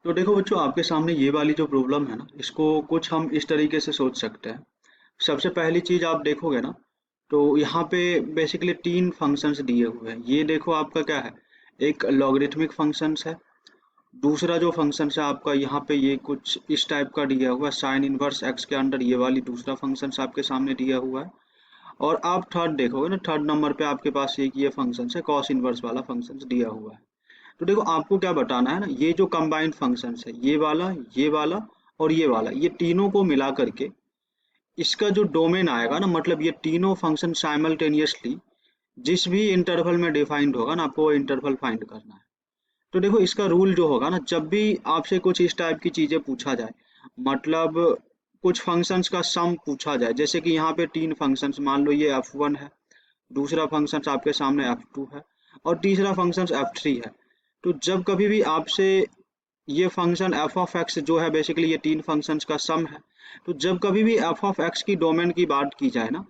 तो देखो बच्चों, आपके सामने ये वाली जो प्रॉब्लम है ना, इसको कुछ हम इस तरीके से सोच सकते हैं। सबसे पहली चीज आप देखोगे ना, तो यहाँ पे बेसिकली तीन फंक्शंस दिए हुए हैं। ये देखो आपका क्या है, एक लॉगरिथमिक फंक्शंस है। दूसरा जो फंक्शंस है आपका यहाँ पे ये कुछ इस टाइप का दिया हुआ है, साइन इनवर्स एक्स के अंडर ये वाली दूसरा फंक्शंस आपके सामने दिया हुआ है। और आप थर्ड देखोगे ना, थर्ड नंबर पे आपके पास ये फंक्शंस है, कॉस इनवर्स वाला फंक्शंस दिया हुआ है। तो देखो आपको क्या बताना है ना, ये जो कंबाइंड फंक्शंस है, ये वाला और ये वाला, ये तीनों को मिला करके इसका जो डोमेन आएगा ना, मतलब ये तीनों फंक्शन साइमल्टेनियसली जिस भी इंटरवल में डिफाइंड होगा ना, आपको वो इंटरवल फाइंड करना है। तो देखो इसका रूल जो होगा ना, जब भी आपसे कुछ इस टाइप की चीजें पूछा जाए, मतलब कुछ फंक्शंस का सम पूछा जाए, जैसे कि यहाँ पे तीन फंक्शंस मान लो, ये f1 है, दूसरा फंक्शन आपके सामने f2 है और तीसरा फंक्शन f3 है। तो जब कभी भी आपसे ये फंक्शन एफ ऑफ एक्स जो है, बेसिकली ये तीन फंक्शंस का सम है, तो जब कभी भी एफ ऑफ एक्स की डोमेन की बात की जाए ना,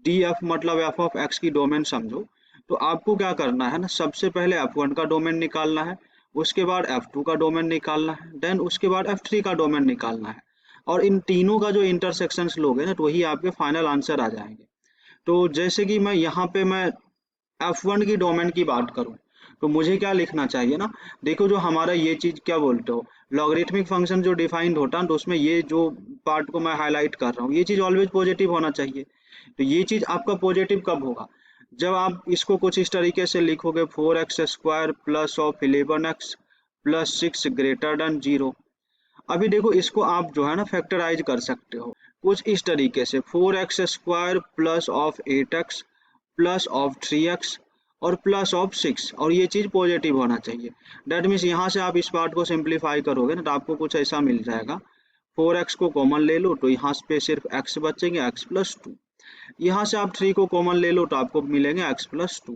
डी एफ मतलब एफ ऑफ एक्स की डोमेन समझो, तो आपको क्या करना है ना, सबसे पहले एफ वन का डोमेन निकालना है, उसके बाद एफ टू का डोमेन निकालना है, देन उसके बाद एफ थ्री का डोमेन निकालना है। और इन तीनों का जो इंटरसेक्शंस लोगे ना, तो वही आपके फाइनल आंसर आ जाएंगे। तो जैसे कि मैं यहाँ पे मैं F1 की डोमेन की बात करूं, तो मुझे क्या लिखना चाहिए ना, देखो जो हमारा ये चीज क्या बोलते हो, लॉगरिथमिक फंक्शन जो डिफाइंड होता है तो उसमें ये जो पार्ट को मैं हाईलाइट कर रहा हूँ, ये चीज ऑलवेज पॉजिटिव होना चाहिए। तो ये चीज आपका पॉजिटिव कब होगा, जब आप इसको कुछ इस तरीके से लिखोगे, 4x² plus of 11x plus 6 greater than 0। अभी देखो इसको आप जो है ना फैक्टराइज कर सकते हो कुछ इस तरीके से, 4x² plus of 8x plus of 3x और प्लस ऑफ 6, और ये चीज पॉजिटिव होना चाहिए। डेट मीन्स यहाँ से आप इस पार्ट को सिंप्लीफाई करोगे ना, तो आपको कुछ ऐसा मिल जाएगा, 4x को कॉमन ले लो तो यहाँ पे सिर्फ x बचेंगे, x+2। यहाँ से आप 3 को कॉमन ले लो तो आपको मिलेंगे x+2,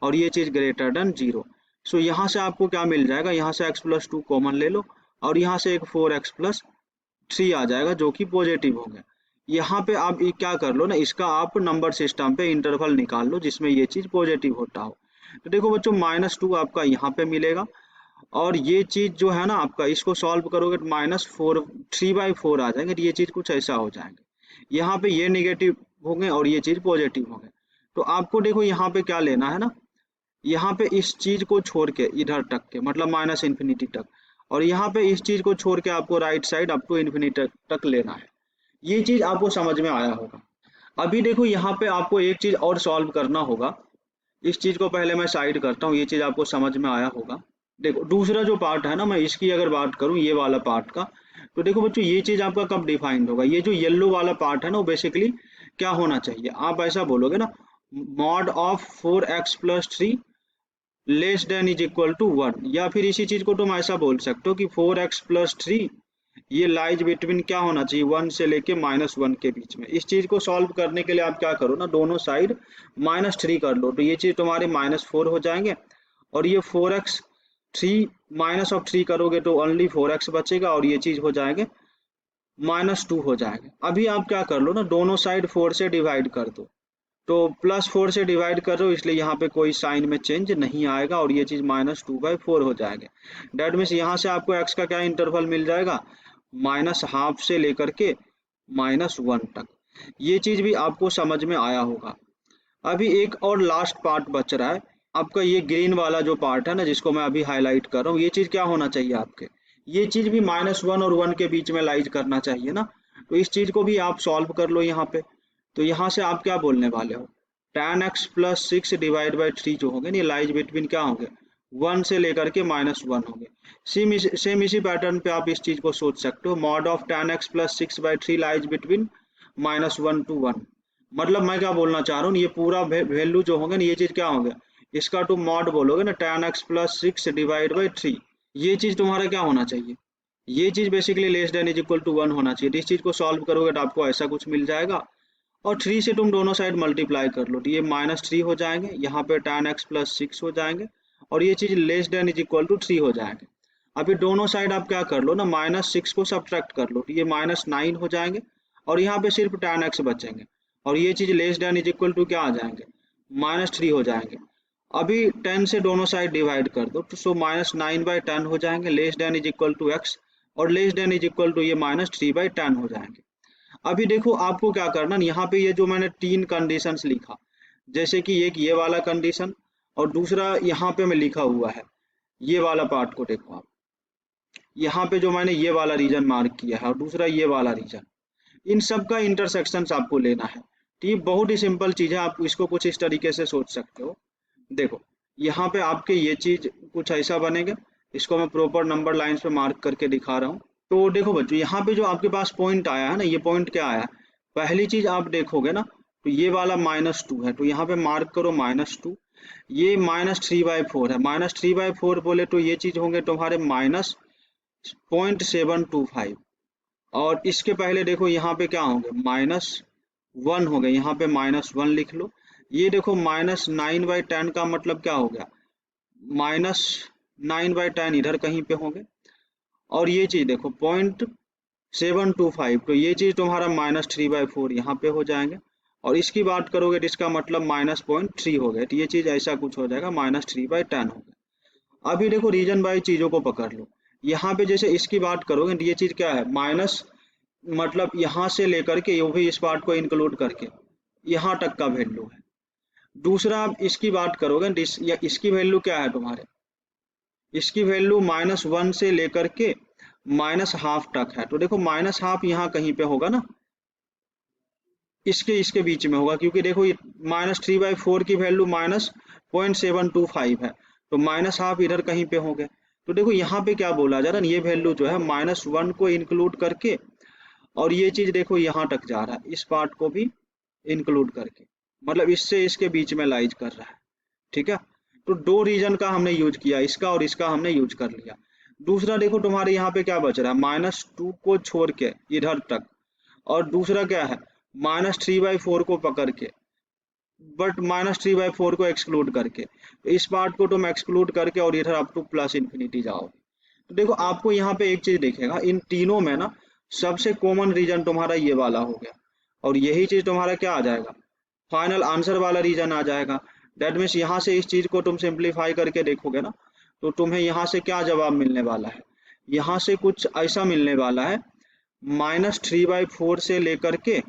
और ये चीज ग्रेटर देन 0। सो यहाँ से आपको क्या मिल जाएगा, यहाँ से x+2 कॉमन ले लो और यहाँ से एक 4x+3 आ जाएगा जो कि पॉजिटिव हो गया। यहाँ पे आप ये क्या कर लो ना, इसका आप नंबर सिस्टम पे इंटरवल निकाल लो जिसमें ये चीज पॉजिटिव होता हो। तो देखो बच्चों, -2 आपका यहाँ पे मिलेगा, और ये चीज जो है ना आपका, इसको सॉल्व करोगे तो -4 3/4 आ जाएंगे, तो ये चीज कुछ ऐसा हो जाएंगे। यहाँ पे ये निगेटिव हो गए और ये चीज पॉजिटिव हो गए। तो आपको देखो यहाँ पे क्या लेना है ना, यहाँ पे इस चीज को छोड़ के इधर तक के, मतलब -∞ तक, और यहाँ पे इस चीज को छोड़ के आपको right side up to infinity तक लेना है। ये चीज आपको समझ में आया होगा। अभी देखो यहाँ पे आपको एक चीज और सॉल्व करना होगा। इस चीज को पहले मैं साइड करता हूँ, ये चीज आपको समझ में आया होगा। देखो दूसरा जो पार्ट है ना, मैं इसकी अगर बात करूँ ये वाला पार्ट का, तो देखो बच्चों ये चीज आपका कब डिफाइंड होगा, ये जो येलो वाला पार्ट है ना, वो बेसिकली क्या होना चाहिए, आप ऐसा बोलोगे ना, mod of 4x+3 less than is equal to 1, या फिर इसी चीज को तुम ऐसा बोल सकते हो कि 4x+3 ये लाइज बिटवीन क्या होना चाहिए, 1 से लेके -1 के बीच में। इस चीज को सॉल्व करने के लिए आप क्या करो ना, दोनों साइड -3 कर लो, तो ये चीज तुम्हारे -4 हो जाएंगे, और ये 4x3 -3 करोगे तो ओनली 4x बचेगा, और ये चीज हो जाएंगे -2 हो जाएंगे। अभी आप क्या कर लो ना, दोनों साइड 4 से डिवाइड कर दो, तो +4 से डिवाइड कर रहे हो इसलिए यहाँ पे कोई साइन में चेंज नहीं आएगा, और ये चीज -2/4 हो जाएगा। डेट मीन्स यहाँ से आपको x का क्या इंटरवल मिल जाएगा, -½ से लेकर के -1 तक। ये चीज भी आपको समझ में आया होगा। अभी एक और लास्ट पार्ट बच रहा है आपका, ये ग्रीन वाला जो पार्ट है ना, जिसको मैं अभी हाईलाइट कर रहा हूँ, ये चीज क्या होना चाहिए आपके, ये चीज भी -1 और 1 के बीच में लाइज करना चाहिए ना। तो इस चीज को भी आप सॉल्व कर लो यहाँ पे। तो यहाँ से आप क्या बोलने वाले हो, tan x+6 डिवाइड बाई 3 जो होंगे, ये लाइज बिटवीन क्या होंगे, 1 से लेकर के -1 होंगे। सेम इसी पैटर्न पे आप इस चीज को सोच सकते हो, mod of tan x+6/3 lies between -1 to 1। मतलब मैं क्या बोलना चाह रहा हूँ, ये पूरा वैल्यू जो होंगे ना, ये चीज क्या होंगे, इसका तुम मॉड बोलोगे ना, tan x+6 डिवाइड बाई 3, ये चीज तुम्हारा क्या होना चाहिए, ये चीज basically less than is equal to 1 होना चाहिए। तो इस चीज को सॉल्व करोगे तो आपको ऐसा कुछ मिल जाएगा, और 3 से तुम दोनों साइड मल्टीप्लाई कर लो, तो ये -3 हो जाएंगे, यहाँ पे tan x+6 हो जाएंगे, और ये चीज less than is equal to 3 हो जाएंगे। अभी दोनों साइड आप क्या कर लो ना, -6 को सब्ट्रैक्ट कर लो, तो ये -9 हो जाएंगे, और यहाँ पे सिर्फ tan x बचेंगे, और ये चीज less than is equal to क्या आ जाएंगे, -3 हो जाएंगे। अभी 10 से दोनों साइड डिवाइड कर दो तो सो -9/10 हो जाएंगे, less than is equal to x, और less than is equal to ये -3/10 हो जाएंगे। अभी देखो आपको क्या करना, यहाँ पे ये जो मैंने 3 कंडीशंस लिखा, जैसे कि एक ये वाला कंडीशन और दूसरा यहाँ पे मैं लिखा हुआ है, ये वाला पार्ट को देखो आप, यहाँ पे जो मैंने ये वाला रीजन मार्क किया है और दूसरा ये वाला रीजन, इन सब का इंटरसेक्शंस आपको लेना है। ठीक, बहुत ही सिंपल चीज़ है, आप इसको कुछ इस तरीके से सोच सकते हो। देखो यहाँ पे आपके ये चीज कुछ ऐसा बनेगा, इसको मैं प्रॉपर नंबर लाइंस पे मार्क करके दिखा रहा हूँ। तो देखो बच्चों, यहाँ पे जो आपके पास पॉइंट आया है ना, ये पॉइंट क्या आया, पहली चीज आप देखोगे ना तो ये वाला -2 है, तो यहाँ पे मार्क करो -2। ये -3/4 है, -3/4 बोले तो ये चीज होंगे तुम्हारे -0.725, और इसके पहले देखो यहाँ पे क्या होंगे, -1 हो गए, यहाँ पे -1 लिख लो। ये देखो -9/10 का मतलब क्या हो गया, -9/10 इधर कहीं पे होंगे, और ये चीज देखो 0.725, तो ये चीज तुम्हारा -3/4 यहाँ पे हो जाएंगे, और इसकी बात करोगे तो इसका मतलब -0.3 हो गया, तो ये चीज ऐसा कुछ हो जाएगा, -3/10 हो गया। अभी देखो रीजन बाई चीजों को पकड़ लो, यहाँ पे जैसे इसकी बात करोगे तो ये चीज क्या है, माइनस मतलब यहाँ से लेकर के ये भी इस पार्ट को इंक्लूड करके यहाँ तक का वैल्यू है। दूसरा आप इसकी बात करोगे या इसकी वैल्यू क्या है तुम्हारे, इसकी वैल्यू -1 से लेकर के -½ तक है, तो देखो -½ यहाँ कहीं पे होगा ना, इसके बीच में होगा, क्योंकि देखो ये -3/4 की वैल्यू -0.725 है, तो -½ इधर कहीं पे होंगे। तो देखो यहाँ पे क्या बोला जा रहा है, ये वैल्यू जो है -1 को इंक्लूड करके, और ये चीज देखो यहाँ तक जा रहा है, इस पार्ट को भी इंक्लूड करके, मतलब इससे इसके बीच में लाइज कर रहा है। ठीक है, तो दो रीजन का हमने यूज किया, इसका और इसका हमने यूज कर लिया। दूसरा देखो तुम्हारे यहाँ पे क्या बच रहा है, -2 को छोड़ के इधर तक, और दूसरा क्या है, -3/4 को पकड़ के, बट -3/4 को एक्सक्लूड करके, तो इस पार्ट को तुम एक्सक्लूड करके और इधर अप टू +∞ जाओगे। तो देखो आपको यहाँ पे एक चीज दिखेगा, इन तीनों में ना सबसे कॉमन रीजन तुम्हारा ये वाला हो गया, और यही चीज तुम्हारा क्या आ जाएगा, फाइनल आंसर वाला रीजन आ जाएगा। दैट मीन्स यहाँ से इस चीज को तुम सिंप्लीफाई करके देखोगे ना, तो तुम्हें यहाँ से क्या जवाब मिलने वाला है, यहाँ से कुछ ऐसा मिलने वाला है, -3/4 से लेकर के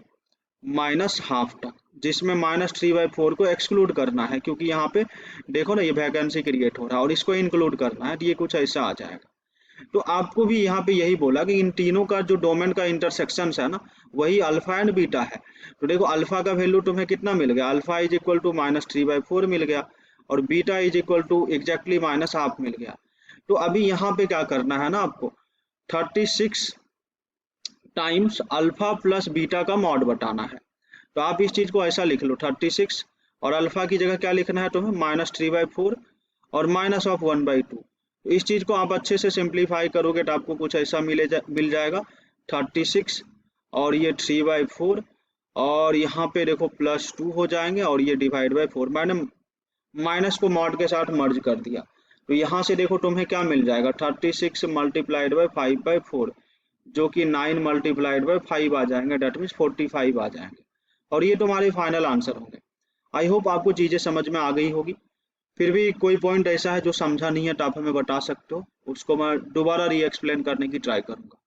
-½ तक, जिसमें -3/4 को एक्सक्लूड करना है, क्योंकि यहाँ पे देखो ना ये वैकेंसी क्रिएट हो रहा है, और इसको इंक्लूड करना है, तो ये कुछ ऐसा आ जाएगा। तो आपको भी यहाँ पे यही बोला कि इन तीनों का जो डोमेन का इंटरसेक्शन है ना, वही अल्फा एंड बीटा है। तो देखो अल्फा का वैल्यू तुम्हें कितना मिल गया, अल्फा इज इक्वल टू -3/4 मिल गया, और beta is equal to exactly -½ मिल गया। तो अभी यहाँ पे क्या करना है ना, आपको 36 टाइम्स अल्फा प्लस बीटा का मॉड बताना है। तो आप इस चीज को ऐसा लिख लो, 36 और अल्फा की जगह क्या लिखना है तुम्हें, -3/4 और -1/2। तो इस चीज को आप अच्छे से सिंप्लीफाई करोगे तो आपको कुछ ऐसा मिल जाएगा, 36 और ये 3/4, और यहाँ पे देखो +2 हो जाएंगे, और ये /4, मैंने माइनस को मॉड के साथ मर्ज कर दिया। तो यहाँ से देखो तुम्हें क्या मिल जाएगा, 36 × 5/4, जो कि 9 × 5 आ जाएंगे, डेट मीन्स 45 आ जाएंगे, और ये तुम्हारे फाइनल आंसर होंगे। आई होप आपको चीजें समझ में आ गई होगी। फिर भी कोई पॉइंट ऐसा है जो समझा नहीं है तो आप हमें बता सकते हो, उसको मैं दोबारा री एक्सप्लेन करने की ट्राई करूंगा।